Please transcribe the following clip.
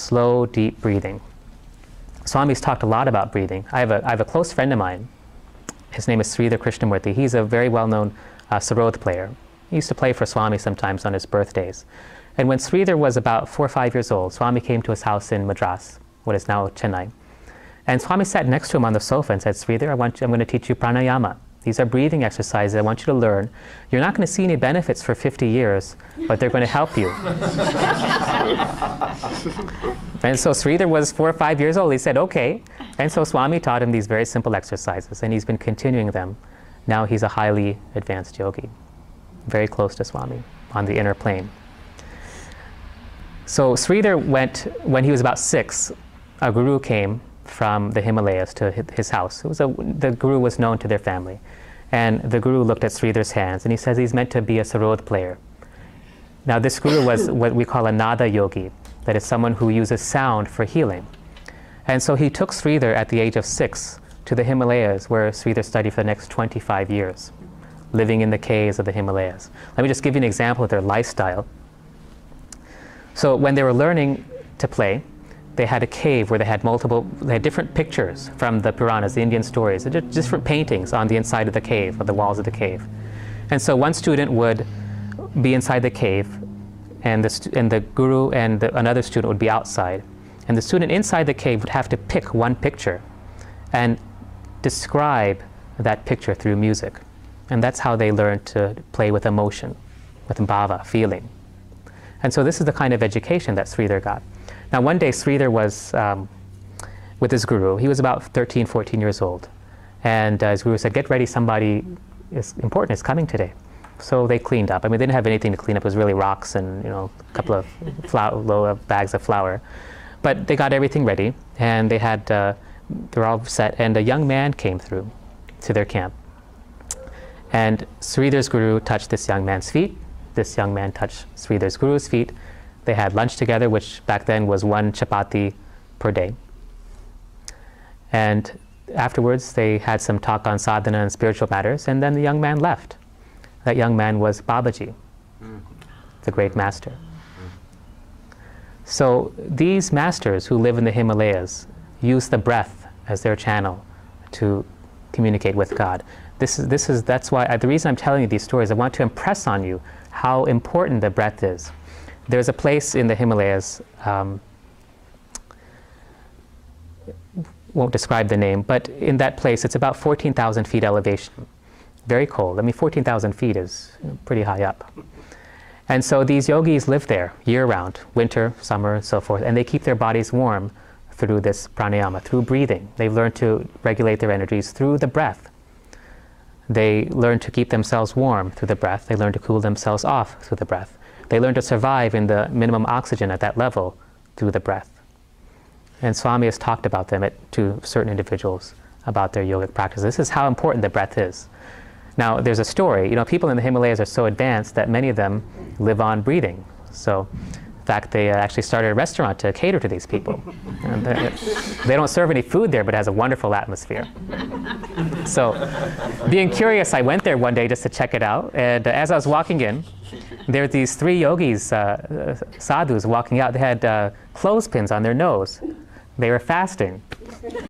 slow, deep breathing. Swami's talked a lot about breathing. I have a close friend of mine. His name is Sridhar Krishnamurti. He's a very well-known sarod player. He used to play for Swami sometimes on his birthdays. And when Sridhar was about 4 or 5 years old, Swami came to his house in Madras, what is now Chennai. And Swami sat next to him on the sofa and said, Sridhar, I'm going to teach you pranayama. These are breathing exercises I want you to learn. You're not going to see any benefits for 50 years, but they're going to help you. And so Sridhar was 4 or 5 years old. He said, okay. And so Swami taught him these very simple exercises, and he's been continuing them. Now he's a highly advanced yogi, very close to Swami on the inner plane. So Sridhar went, when he was about 6, a guru came from the Himalayas to his house. The guru was known to their family. And the guru looked at Sridhar's hands, and he says he's meant to be a sarod player. Now this guru was what we call a nada yogi, that is someone who uses sound for healing. And so he took Sridhar at the age of 6 to the Himalayas, where Sridhar studied for the next 25 years, living in the caves of the Himalayas. Let me just give you an example of their lifestyle. So when they were learning to play, they had a cave where they had different pictures from the Puranas, the Indian stories, different paintings on the inside of the cave, or the walls of the cave. And so one student would be inside the cave, and the guru and another student would be outside. And the student inside the cave would have to pick one picture and describe that picture through music. And that's how they learned to play with emotion, with bhava, feeling. And so this is the kind of education that Sridhar got. Now one day Sridhar was with his guru. He was about 13, 14 years old. And his guru said, get ready, somebody important is coming today. So they cleaned up. I mean, they didn't have anything to clean up. It was really rocks and a couple of bags of flour. But they got everything ready, and they were all set, and a young man came through to their camp. And Sridhar's guru touched this young man's feet. This young man touched Sridhar's guru's feet. They had lunch together, which back then was 1 chapati per day. And afterwards, they had some talk on sadhana and spiritual matters, and then the young man left. That young man was Babaji, the great master. So these masters who live in the Himalayas use the breath as their channel to communicate with God. That's why the reason I'm telling you these stories, I want to impress on you how important the breath is. There's a place in the Himalayas, won't describe the name, but in that place it's about 14,000 feet elevation. Very cold. I mean, 14,000 feet is pretty high up. And so these yogis live there year-round, winter, summer, and so forth, and they keep their bodies warm through this pranayama, through breathing. They've learned to regulate their energies through the breath. They learn to keep themselves warm through the breath. They learn to cool themselves off through the breath. They learn to survive in the minimum oxygen at that level through the breath. And Swami has talked about them to certain individuals about their yogic practice. This is how important the breath is. Now, there's a story. People in the Himalayas are so advanced that many of them live on breathing. So, in fact, they actually started a restaurant to cater to these people. And they don't serve any food there, but it has a wonderful atmosphere. So, being curious, I went there one day just to check it out. And as I was walking in, there were these 3 yogis, sadhus, walking out. They had clothespins on their nose. They were fasting.